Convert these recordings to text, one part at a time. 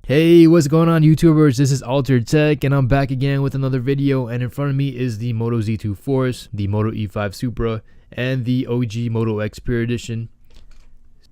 Hey, what's going on, YouTubers? This is Altered Tech, and I'm back again with another video. And in front of me is the Moto Z2 Force, the Moto E5 Supra, and the OG Moto X Pure Edition.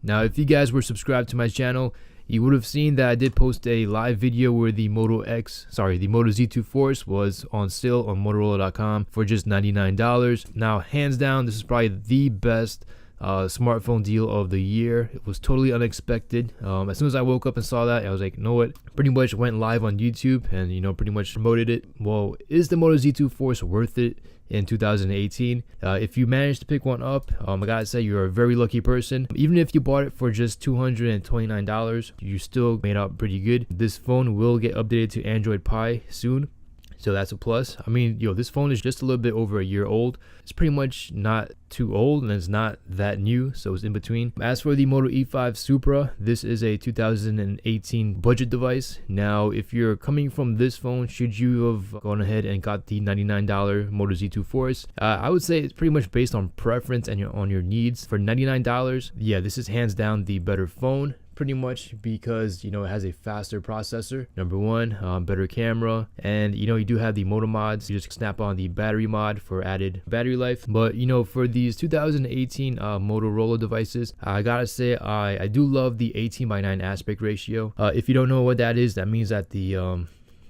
Now, if you guys were subscribed to my channel, you would have seen that I did post a live video where the Moto Z2 Force was on sale on Motorola.com for just $99. Now, hands down, this is probably the best smartphone deal of the year. It was totally unexpected. As soon as I woke up and saw that, I was like, you know what? Pretty much went live on YouTube and, pretty much promoted it. Well, is the Moto Z2 Force worth it in 2018? If you managed to pick one up, I gotta say you're a very lucky person. Even if you bought it for just $229, you still made out pretty good. This phone will get updated to Android Pie soon, so that's a plus. I mean, this phone is just a little bit over a year old. It's pretty much not too old and it's not that new, so it's in between. As for the Moto E5 Supra, this is a 2018 budget device. Now, if you're coming from this phone, should you have gone ahead and got the $99 Moto Z2 Force? I would say it's pretty much based on preference and on your needs. For $99, yeah, this is hands down the better phone. Pretty much because it has a faster processor, number one, better camera, and you do have the Moto Mods. You just snap on the battery mod for added battery life. But for these 2018 Motorola devices, I gotta say I do love the 18:9 aspect ratio. If you don't know what that is, that means that the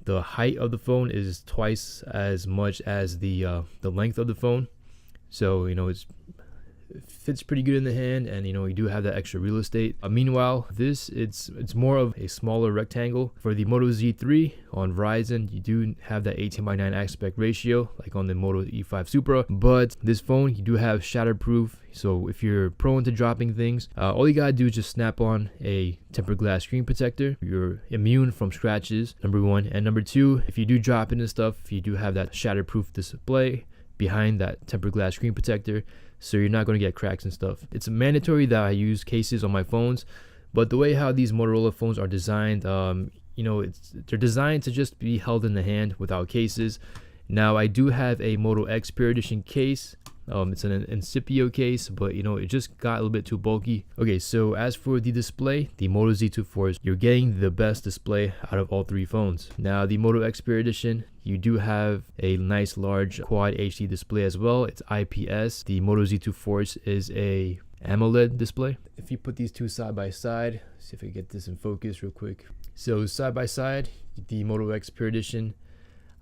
height of the phone is twice as much as the length of the phone. So it fits pretty good in the hand, and you do have that extra real estate. Meanwhile, it's more of a smaller rectangle. For the Moto Z3 on Verizon, you do have that 18:9 aspect ratio like on the Moto E5 Supra, but this phone you do have shatterproof. So if you're prone to dropping things, all you gotta do is just snap on a tempered glass screen protector. You're immune from scratches, number one, and number two, if you do drop into stuff, you do have that shatterproof display behind that tempered glass screen protector, so you're not going to get cracks and stuff. It's mandatory that I use cases on my phones, but the way how these Motorola phones are designed, they're designed to just be held in the hand without cases. Now, I do have a Moto X Pure Edition case. It's an Incipio case, but it just got a little bit too bulky. Okay, so as for the display, the Moto Z2 Force, you're getting the best display out of all three phones. Now, the Moto X Pure Edition, you do have a nice large Quad HD display as well. It's IPS. The Moto Z2 Force is a AMOLED display. If you put these two side by side, see if I can get this in focus real quick. So side by side, the Moto X Pure Edition,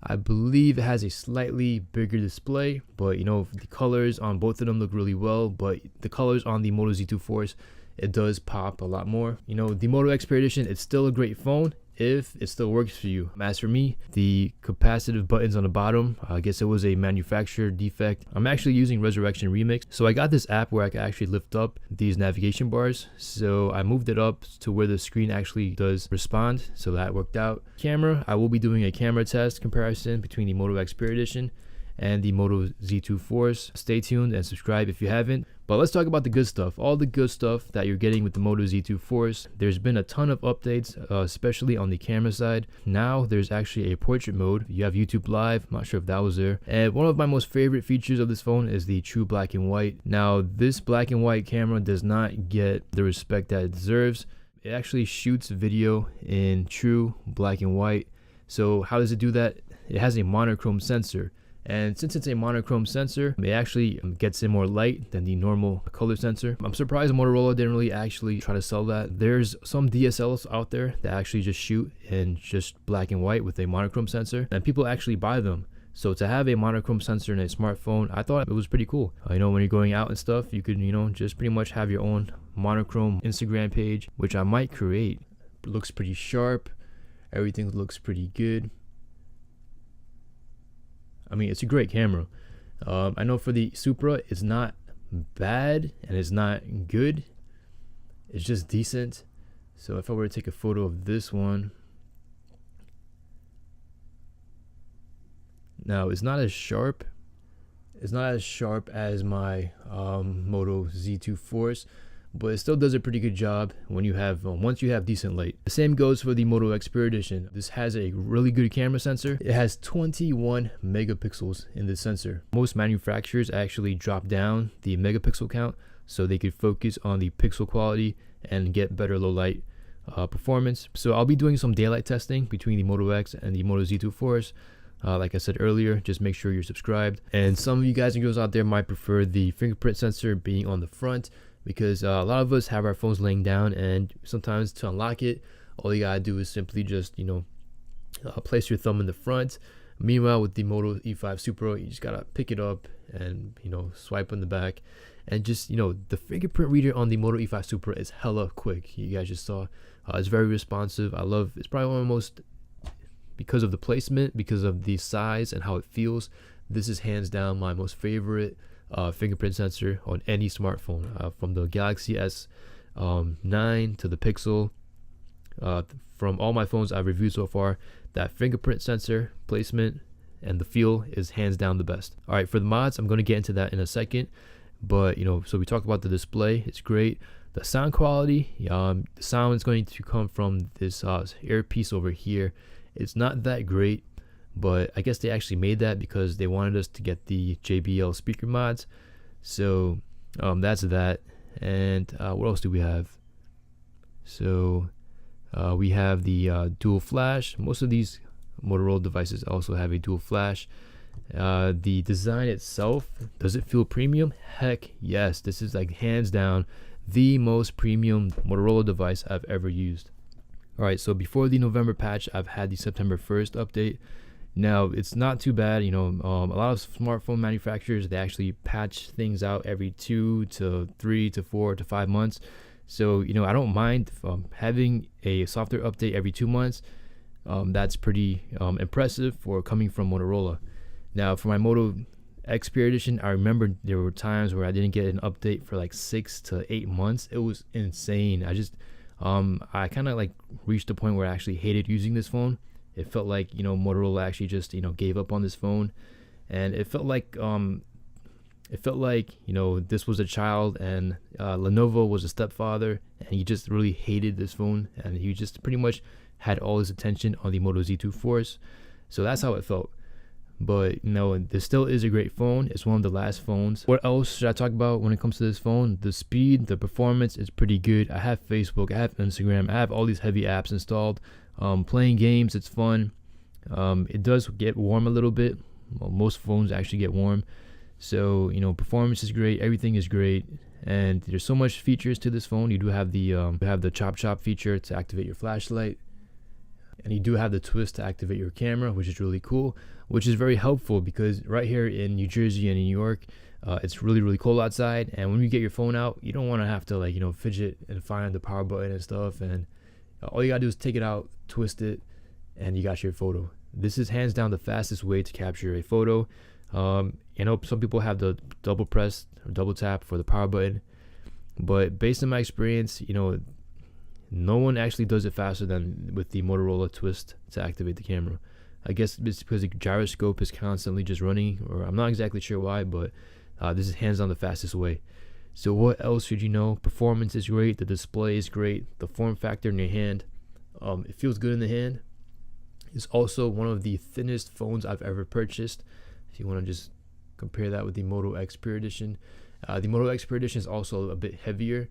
I believe it has a slightly bigger display, but the colors on both of them look really well. But the colors on the Moto Z2 Force, it does pop a lot more. The Moto X Pure Edition, it's still a great phone if it still works for you. As for me, the capacitive buttons on the bottom, I guess it was a manufacturer defect. I'm actually using Resurrection Remix, so I got this app where I can actually lift up these navigation bars, so I moved it up to where the screen actually does respond, so that worked out. Camera, I will be doing a camera test comparison between the Moto X Pure Edition and the Moto Z2 Force. Stay tuned and subscribe if you haven't. But let's talk about the good stuff. All the good stuff that you're getting with the Moto Z2 Force. There's been a ton of updates, especially on the camera side. Now there's actually a portrait mode. You have YouTube Live. I'm not sure if that was there. And one of my most favorite features of this phone is the true black and white. Now, this black and white camera does not get the respect that it deserves. It actually shoots video in true black and white. So how does it do that? It has a monochrome sensor. And since it's a monochrome sensor, it actually gets in more light than the normal color sensor. I'm surprised Motorola didn't really actually try to sell that. There's some DSLs out there that actually just shoot in just black and white with a monochrome sensor, and people actually buy them. So to have a monochrome sensor in a smartphone, I thought it was pretty cool. When you're going out and stuff, you could, just pretty much have your own monochrome Instagram page, which I might create. It looks pretty sharp. Everything looks pretty good. I mean, it's a great camera. I know for the Supra, it's not bad and it's not good. It's just decent. So if I were to take a photo of this one, now it's not as sharp. It's not as sharp as my Moto Z2 Force, but it still does a pretty good job when you have once you have decent light. The same goes for the Moto X Pure Edition. This has a really good camera sensor. It has 21 megapixels in this sensor. Most manufacturers actually drop down the megapixel count so they could focus on the pixel quality and get better low light performance. So I'll be doing some daylight testing between the Moto X and the Moto Z2 Force. Like I said earlier, just make sure you're subscribed. And some of you guys and girls out there might prefer the fingerprint sensor being on the front, because a lot of us have our phones laying down, and sometimes to unlock it, all you gotta do is simply just, place your thumb in the front. Meanwhile, with the Moto E5 Supra, you just gotta pick it up and, swipe on the back. And just, the fingerprint reader on the Moto E5 Supra is hella quick. You guys just saw. It's very responsive. It's probably one of the most, because of the placement, because of the size and how it feels, this is hands down my most favorite fingerprint sensor on any smartphone, from the Galaxy S9 to the Pixel. From all my phones I've reviewed so far, that fingerprint sensor placement and the feel is hands down the best. All right, for the mods, I'm going to get into that in a second, but so we talked about the display. It's great. The sound quality, the sound is going to come from this earpiece over here. It's not that great, but I guess they actually made that because they wanted us to get the JBL speaker mods. So that's that. And what else do we have? So we have the dual flash. Most of these Motorola devices also have a dual flash. The design itself, does it feel premium? Heck yes. This is like hands down the most premium Motorola device I've ever used. All right, so before the November patch, I've had the September 1st update. Now, it's not too bad. A lot of smartphone manufacturers, they actually patch things out every 2 to 3 to 4 to 5 months. So, I don't mind having a software update every 2 months. That's pretty impressive for coming from Motorola. Now, for my Moto Xperia Edition, I remember there were times where I didn't get an update for like 6 to 8 months. It was insane. I kind of like reached the point where I actually hated using this phone. It felt like, Motorola actually just, gave up on this phone. And it felt like, this was a child, and Lenovo was a stepfather, and he just really hated this phone, and he just pretty much had all his attention on the Moto Z2 Force. So that's how it felt. But this still is a great phone. It's one of the last phones. What else should I talk about when it comes to this phone? The speed, the performance is pretty good. I have Facebook, I have Instagram, I have all these heavy apps installed. Playing games, it's fun. It does get warm a little bit. Well, most phones actually get warm. So performance is great, everything is great, and there's so much features to this phone. You do have the chop feature to activate your flashlight, and you do have the twist to activate your camera, which is really cool, which is very helpful because right here in New Jersey and in New York, it's really cold outside, and when you get your phone out, you don't want to have to fidget and find the power button and stuff, and all you gotta do is take it out, twist it, and you got your photo. This is hands down the fastest way to capture a photo. Some people have the double press or double tap for the power button, but based on my experience, no one actually does it faster than with the Motorola twist to activate the camera. I guess it's because the gyroscope is constantly just running, or I'm not exactly sure why, but this is hands down the fastest way. So what else should you know? Performance is great, the display is great, the form factor in your hand, it feels good in the hand. It's also one of the thinnest phones I've ever purchased. If you want to just compare that with the Moto Xperia Edition, the Moto Xperia Edition is also a bit heavier.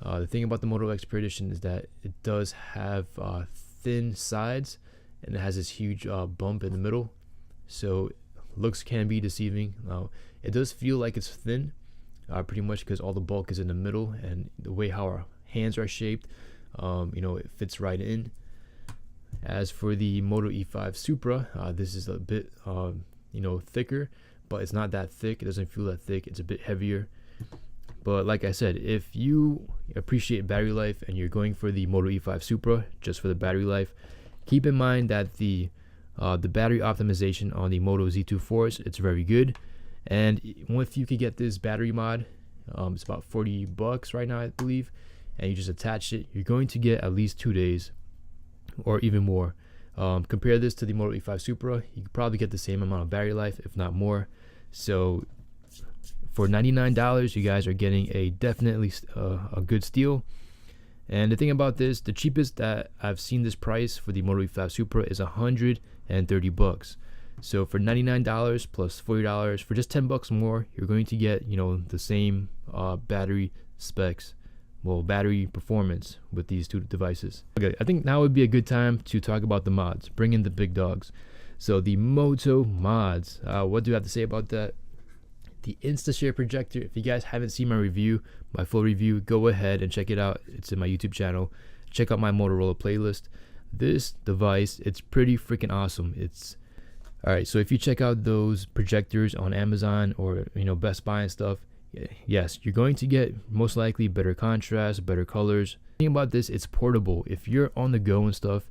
The thing about the Moto Xperia Edition is that it does have thin sides, and it has this huge bump in the middle, so looks can be deceiving. It does feel like it's thin, pretty much because all the bulk is in the middle, and the way how our hands are shaped, it fits right in. As for the Moto E5 Supra, this is a bit thicker, but it's not that thick. It doesn't feel that thick. It's a bit heavier. But like I said, if you appreciate battery life and you're going for the Moto E5 Supra just for the battery life, keep in mind that the battery optimization on the Moto Z2 Force, it's very good. And if you could get this battery mod, it's about $40 right now, I believe, and you just attach it, you're going to get at least 2 days or even more. Compare this to the Moto E5 Supra, you could probably get the same amount of battery life, if not more. So for $99, you guys are getting a definitely a good steal. And the thing about this, the cheapest that I've seen this price for the Moto E5 Supra is $130. So for $99 plus $40, for just $10 more, you're going to get, you know, the same battery specs, well, battery performance with these two devices. Okay, I think now would be a good time to talk about the mods, bring in the big dogs. So the Moto Mods, what do I have to say about that? The InstaShare projector, if you guys haven't seen my review, my full review, go ahead and check it out. It's in my YouTube channel. Check out my Motorola playlist. This device, it's pretty freaking awesome. It's all right. So if you check out those projectors on Amazon or, you know, Best Buy and stuff, yes, you're going to get most likely better contrast, better colors. The thing about this, it's portable. If you're on the go and stuff,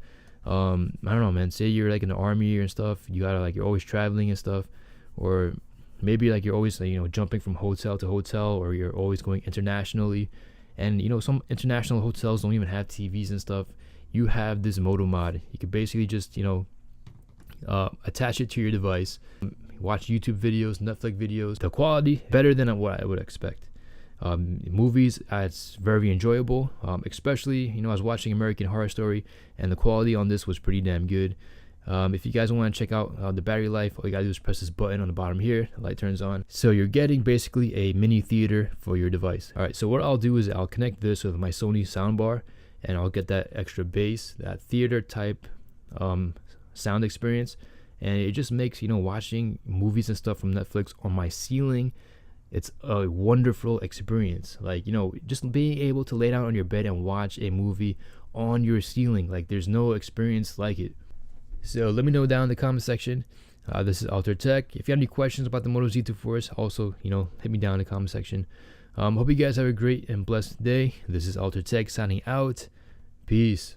I don't know, man, say you're like in the army and stuff, you gotta, like, you're always traveling and stuff, or maybe like you're always, you know, jumping from hotel to hotel, or you're always going internationally, and you know, some international hotels don't even have TVs and stuff. You have this Moto Mod. You could basically just, you know, attach it to your device, watch YouTube videos, Netflix videos. The quality better than what I would expect. Movies, it's very enjoyable, especially, you know, I was watching American Horror Story, and the quality on this was pretty damn good. If you guys want to check out the battery life, all you gotta do is press this button on the bottom here, the light turns on. So you're getting basically a mini theater for your device. All right, so what I'll do is I'll connect this with my Sony soundbar, and I'll get that extra bass, that theater type sound experience, and it just makes, you know, watching movies and stuff from Netflix on my ceiling, it's a wonderful experience. Like, you know, just being able to lay down on your bed and watch a movie on your ceiling, like, there's no experience like it. So let me know down in the comment section. This is Alter Tech. If you have any questions about the Moto Z2 Force, also, you know, hit me down in the comment section. Hope you guys have a great and blessed day. This is Alter Tech signing out. Peace.